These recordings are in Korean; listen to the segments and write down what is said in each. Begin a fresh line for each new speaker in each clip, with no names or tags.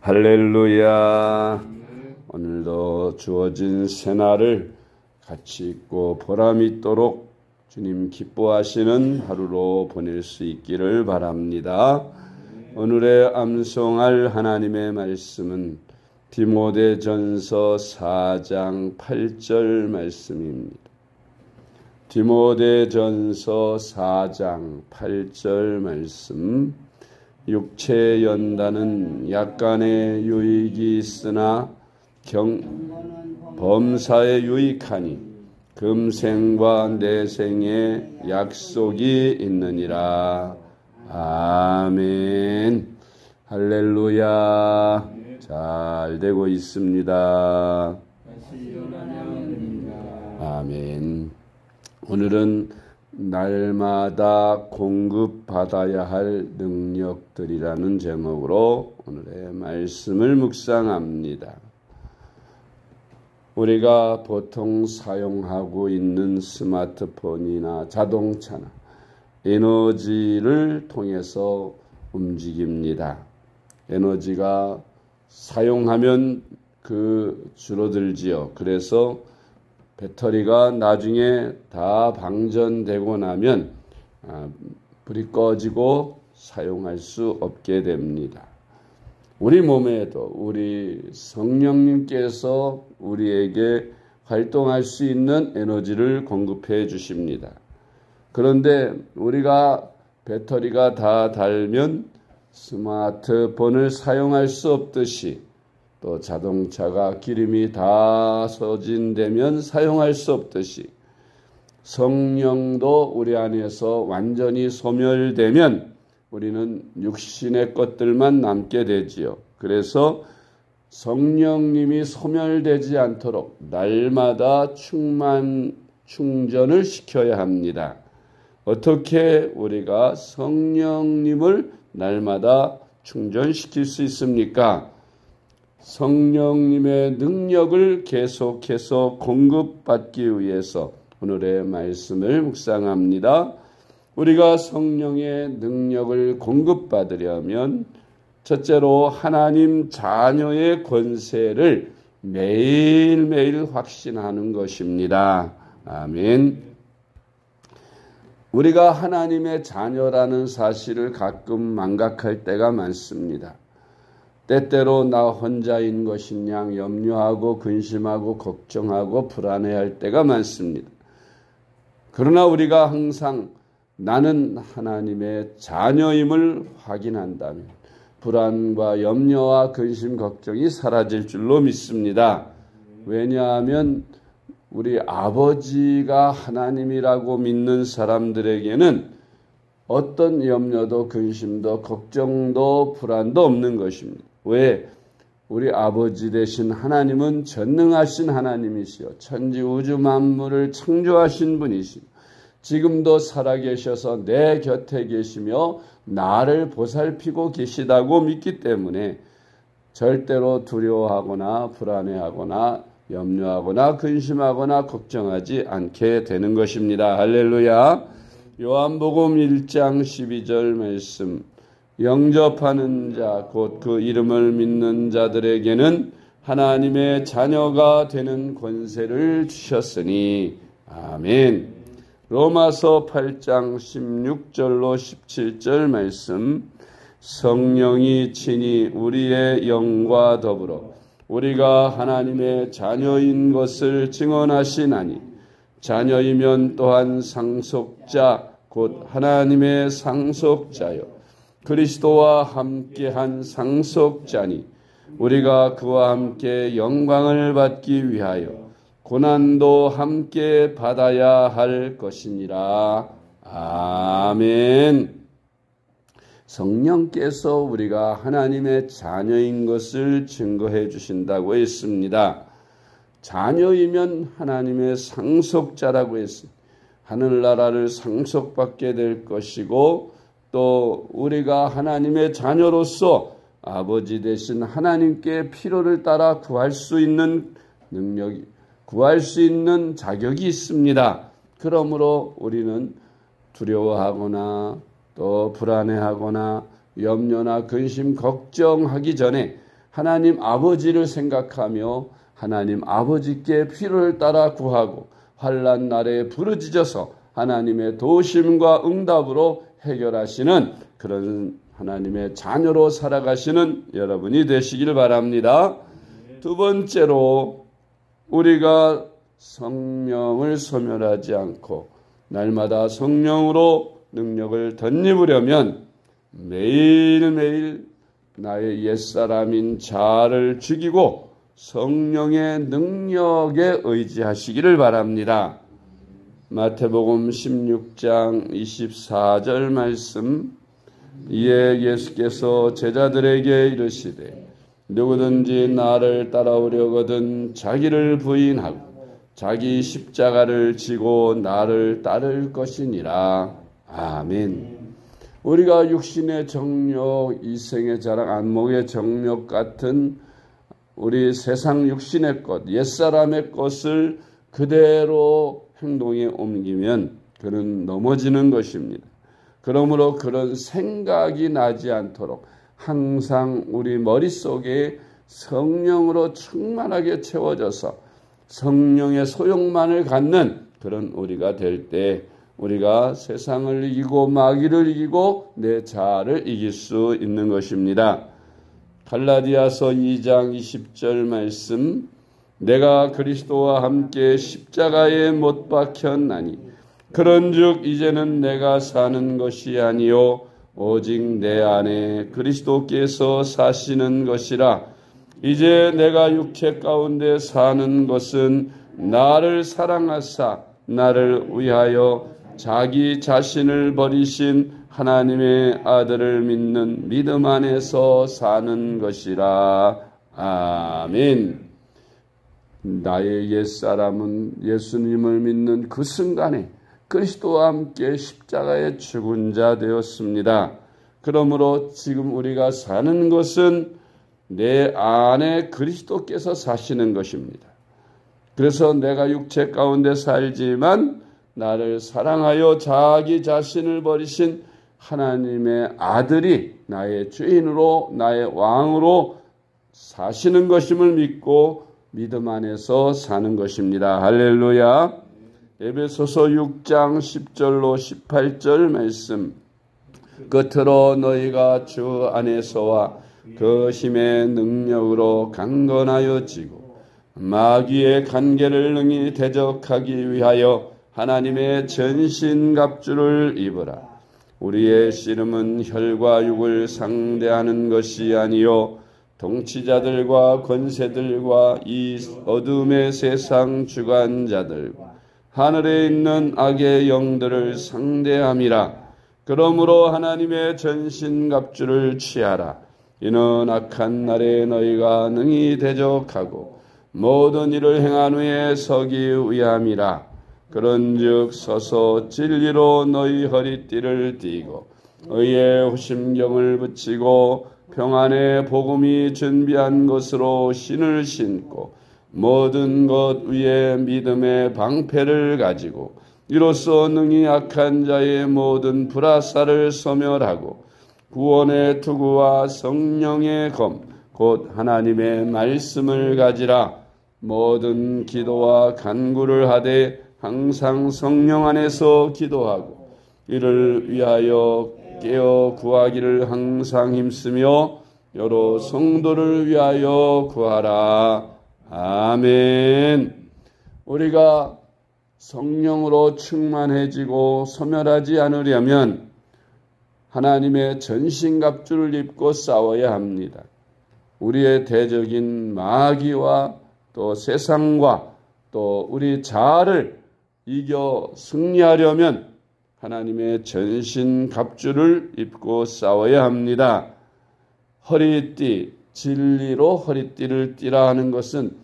할렐루야. 오늘도 주어진 새날을 가치 있고 보람 있도록 주님 기뻐하시는 하루로 보낼 수 있기를 바랍니다. 오늘의 암송할 하나님의 말씀은 디모데전서 4장 8절 말씀입니다. 디모데전서 4장 8절 말씀. 육체의 연단은 약간의 유익이 있으나 범사에 유익하니 금생과 내생에 약속이 있느니라. 아멘. 할렐루야. 잘 되고 있습니다. 아멘. 오늘은 날마다 공급받아야 할 능력들이라는 제목으로 오늘의 말씀을 묵상합니다. 우리가 보통 사용하고 있는 스마트폰이나 자동차나 에너지를 통해서 움직입니다. 에너지가 사용하면 줄어들지요. 그래서 배터리가 나중에 다 방전되고 나면 불이 꺼지고 사용할 수 없게 됩니다. 우리 몸에도 우리 성령님께서 우리에게 활동할 수 있는 에너지를 공급해 주십니다. 그런데 우리가 배터리가 다 닳으면 스마트폰을 사용할 수 없듯이 또 자동차가 기름이 다 소진되면 사용할 수 없듯이 성령도 우리 안에서 완전히 소멸되면 우리는 육신의 것들만 남게 되지요. 그래서 성령님이 소멸되지 않도록 날마다 충전을 시켜야 합니다. 어떻게 우리가 성령님을 날마다 충전시킬 수 있습니까? 성령님의 능력을 계속해서 공급받기 위해서 오늘의 말씀을 묵상합니다. 우리가 성령의 능력을 공급받으려면 첫째로 하나님 자녀의 권세를 매일매일 확신하는 것입니다. 아멘. 우리가 하나님의 자녀라는 사실을 가끔 망각할 때가 많습니다. 때때로 나 혼자인 것이냐 염려하고 근심하고 걱정하고 불안해할 때가 많습니다. 그러나 우리가 항상 나는 하나님의 자녀임을 확인한다면 불안과 염려와 근심, 걱정이 사라질 줄로 믿습니다. 왜냐하면 우리 아버지가 하나님이라고 믿는 사람들에게는 어떤 염려도 근심도 걱정도 불안도 없는 것입니다. 왜? 우리 아버지 되신 하나님은 전능하신 하나님이시요 천지 우주 만물을 창조하신 분이시고 지금도 살아계셔서 내 곁에 계시며 나를 보살피고 계시다고 믿기 때문에 절대로 두려워하거나 불안해하거나 염려하거나 근심하거나 걱정하지 않게 되는 것입니다. 할렐루야. 요한복음 1장 12절 말씀. 영접하는 자, 곧 그 이름을 믿는 자들에게는 하나님의 자녀가 되는 권세를 주셨으니. 아멘. 로마서 8장 16절로 17절 말씀. 성령이 친히 우리의 영과 더불어 우리가 하나님의 자녀인 것을 증언하시나니 자녀이면 또한 상속자, 곧 하나님의 상속자요 그리스도와 함께한 상속자니 우리가 그와 함께 영광을 받기 위하여 고난도 함께 받아야 할 것이니라. 아멘. 성령께서 우리가 하나님의 자녀인 것을 증거해 주신다고 했습니다. 자녀이면 하나님의 상속자라고 했습니다. 하늘나라를 상속받게 될 것이고 또 우리가 하나님의 자녀로서 아버지 되신 하나님께 필요를 따라 구할 수 있는 능력이, 구할 수 있는 자격이 있습니다. 그러므로 우리는 두려워하거나 또 불안해하거나 염려나 근심, 걱정하기 전에 하나님 아버지를 생각하며 하나님 아버지께 필요를 따라 구하고 환난 날에 부르짖어서 하나님의 도우심과 응답으로 해결하시는 그런 하나님의 자녀로 살아가시는 여러분이 되시길 바랍니다. 두 번째로 우리가 성령을 소멸하지 않고 날마다 성령으로 능력을 덧입으려면 매일매일 나의 옛사람인 자아를 죽이고 성령의 능력에 의지하시기를 바랍니다. 마태복음 16장 24절 말씀, 이에 예수께서 제자들에게 이르시되 누구든지 나를 따라오려거든 자기를 부인하고 자기 십자가를 지고 나를 따를 것이니라. 아멘. 우리가 육신의 정욕, 이생의 자랑, 안목의 정욕 같은 우리 세상 육신의 것, 옛사람의 것을 그대로 행동에 옮기면 그는 넘어지는 것입니다. 그러므로 그런 생각이 나지 않도록 항상 우리 머릿속에 성령으로 충만하게 채워져서 성령의 소욕만을 갖는 그런 우리가 될 때 우리가 세상을 이기고 마귀를 이기고 내 자아를 이길 수 있는 것입니다. 갈라디아서 2장 20절 말씀, 내가 그리스도와 함께 십자가에 못 박혔나니 그런즉 이제는 내가 사는 것이 아니요 오직 내 안에 그리스도께서 사시는 것이라. 이제 내가 육체 가운데 사는 것은 나를 사랑하사 나를 위하여 자기 자신을 버리신 하나님의 아들을 믿는 믿음 안에서 사는 것이라. 아멘. 나의 옛사람은 예수님을 믿는 그 순간에 그리스도와 함께 십자가에 죽은 자 되었습니다. 그러므로 지금 우리가 사는 것은 내 안에 그리스도께서 사시는 것입니다. 그래서 내가 육체 가운데 살지만 나를 사랑하여 자기 자신을 버리신 하나님의 아들이 나의 주인으로 나의 왕으로 사시는 것임을 믿고 믿음 안에서 사는 것입니다. 할렐루야. 에베소서 6장 10절로 18절 말씀, 끝으로 너희가 주 안에서와 그 힘의 능력으로 강건하여 지고 마귀의 간계를 능히 대적하기 위하여 하나님의 전신갑주를 입으라. 우리의 씨름은 혈과 육을 상대하는 것이 아니요 통치자들과 권세들과 이 어둠의 세상 주관자들과 하늘에 있는 악의 영들을 상대함이라. 그러므로 하나님의 전신갑주를 취하라. 이는 악한 날에 너희가 능히 대적하고 모든 일을 행한 후에 서기 위함이라. 그런즉 서서 진리로 너희 허리띠를 띠고 의의 호심경을 붙이고 평안의 복음이 준비한 것으로 신을 신고 모든 것 위에 믿음의 방패를 가지고 이로써 능히 악한 자의 모든 불화살을 소멸하고 구원의 투구와 성령의 검 곧 하나님의 말씀을 가지라. 모든 기도와 간구를 하되 항상 성령 안에서 기도하고 이를 위하여 깨어 구하기를 항상 힘쓰며 여러 성도를 위하여 구하라. 아멘. 우리가 성령으로 충만해지고 소멸하지 않으려면 하나님의 전신갑주를 입고 싸워야 합니다. 우리의 대적인 마귀와 또 세상과 또 우리 자아를 이겨 승리하려면 하나님의 전신갑주를 입고 싸워야 합니다. 허리띠, 진리로 허리띠를 띠라 하는 것은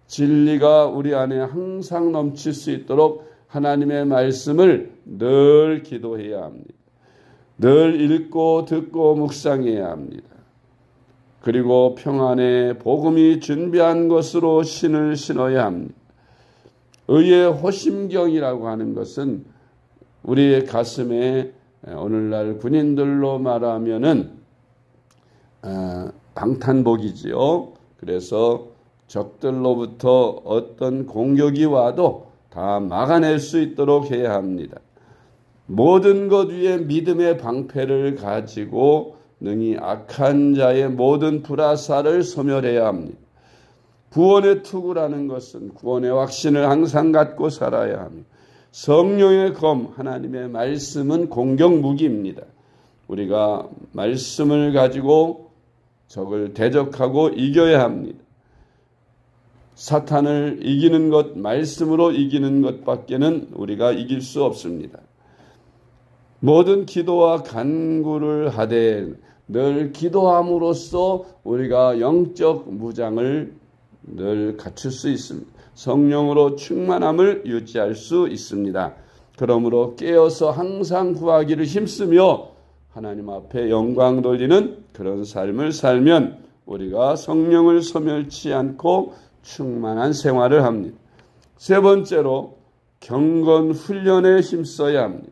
진리가 우리 안에 항상 넘칠 수 있도록 하나님의 말씀을 늘 기도해야 합니다. 늘 읽고 듣고 묵상해야 합니다. 그리고 평안의 복음이 준비한 것으로 신을 신어야 합니다. 의의 호심경이라고 하는 것은 우리의 가슴에 오늘날 군인들로 말하면은 방탄복이지요. 그래서 적들로부터 어떤 공격이 와도 다 막아낼 수 있도록 해야 합니다. 모든 것 위에 믿음의 방패를 가지고 능히 악한 자의 모든 불화살을 소멸해야 합니다. 구원의 투구라는 것은 구원의 확신을 항상 갖고 살아야 합니다. 성령의 검, 하나님의 말씀은 공격 무기입니다. 우리가 말씀을 가지고 적을 대적하고 이겨야 합니다. 사탄을 이기는 것, 말씀으로 이기는 것밖에는 우리가 이길 수 없습니다. 모든 기도와 간구를 하되 늘 기도함으로써 우리가 영적 무장을 늘 갖출 수 있습니다. 성령으로 충만함을 유지할 수 있습니다. 그러므로 깨어서 항상 구하기를 힘쓰며 하나님 앞에 영광 돌리는 그런 삶을 살면 우리가 성령을 소멸치 않고 충만한 생활을 합니다. 세 번째로 경건 훈련에 힘써야 합니다.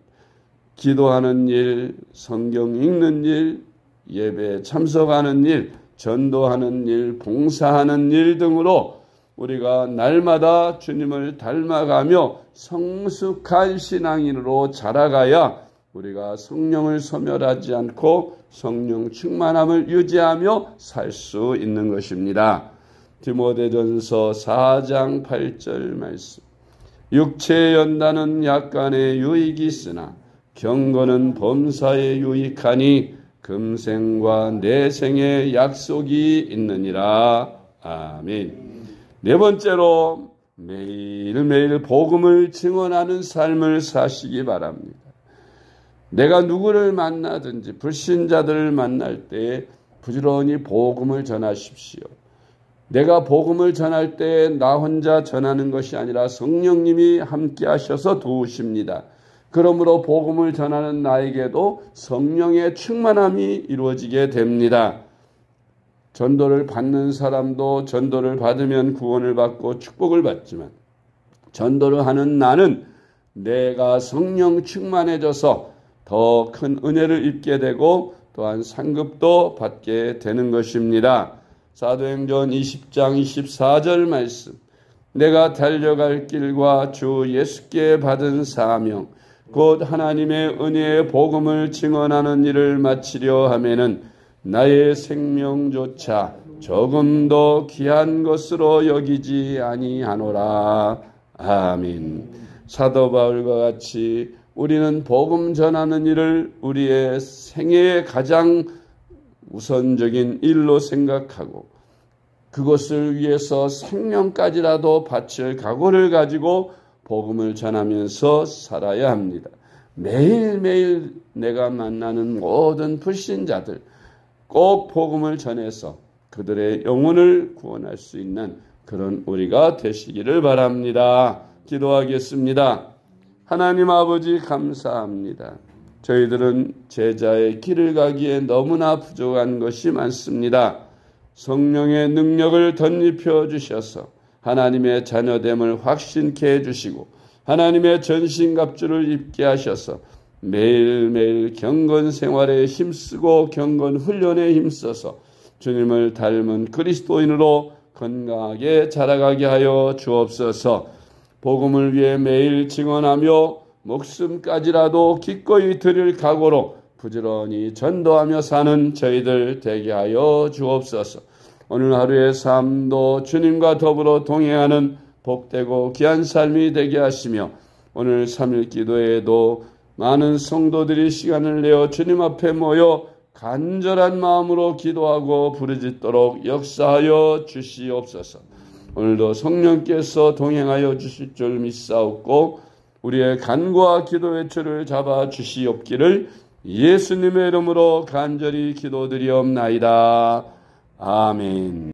기도하는 일, 성경 읽는 일, 예배에 참석하는 일, 전도하는 일, 봉사하는 일 등으로 우리가 날마다 주님을 닮아가며 성숙한 신앙인으로 자라가야 우리가 성령을 소멸하지 않고 성령 충만함을 유지하며 살 수 있는 것입니다. 디모데전서 4장 8절 말씀. 육체의 연단은 약간의 유익이 있으나 경건은 범사에 유익하니 금생과 내생의 약속이 있느니라. 아멘. 네 번째로 매일매일 복음을 증언하는 삶을 사시기 바랍니다. 내가 누구를 만나든지 불신자들을 만날 때 부지런히 복음을 전하십시오. 내가 복음을 전할 때 나 혼자 전하는 것이 아니라 성령님이 함께 하셔서 도우십니다. 그러므로 복음을 전하는 나에게도 성령의 충만함이 이루어지게 됩니다. 전도를 받는 사람도 전도를 받으면 구원을 받고 축복을 받지만 전도를 하는 나는 내가 성령 충만해져서 더 큰 은혜를 입게 되고 또한 상급도 받게 되는 것입니다. 사도행전 20장 24절 말씀. 내가 달려갈 길과 주 예수께 받은 사명 곧 하나님의 은혜의 복음을 증언하는 일을 마치려 하면은 나의 생명조차 조금 더 귀한 것으로 여기지 아니하노라. 아멘. 사도 바울과 같이 우리는 복음 전하는 일을 우리의 생애의 가장 우선적인 일로 생각하고 그것을 위해서 생명까지라도 바칠 각오를 가지고 복음을 전하면서 살아야 합니다. 매일매일 내가 만나는 모든 불신자들 꼭 복음을 전해서 그들의 영혼을 구원할 수 있는 그런 우리가 되시기를 바랍니다. 기도하겠습니다. 하나님 아버지 감사합니다. 저희들은 제자의 길을 가기에 너무나 부족한 것이 많습니다. 성령의 능력을 덧입혀 주셔서 하나님의 자녀됨을 확신케 해주시고 하나님의 전신갑주를 입게 하셔서 매일매일 경건 생활에 힘쓰고 경건 훈련에 힘써서 주님을 닮은 그리스도인으로 건강하게 자라가게 하여 주옵소서. 복음을 위해 매일 증언하며 목숨까지라도 기꺼이 드릴 각오로 부지런히 전도하며 사는 저희들 되게 하여 주옵소서. 오늘 하루의 삶도 주님과 더불어 동행하는 복되고 귀한 삶이 되게 하시며 오늘 3일 기도에도 많은 성도들이 시간을 내어 주님 앞에 모여 간절한 마음으로 기도하고 부르짖도록 역사하여 주시옵소서. 오늘도 성령께서 동행하여 주실 줄 믿사옵고 우리의 간구와 기도 외출을 잡아 주시옵기를 예수님의 이름으로 간절히 기도드리옵나이다. 아멘.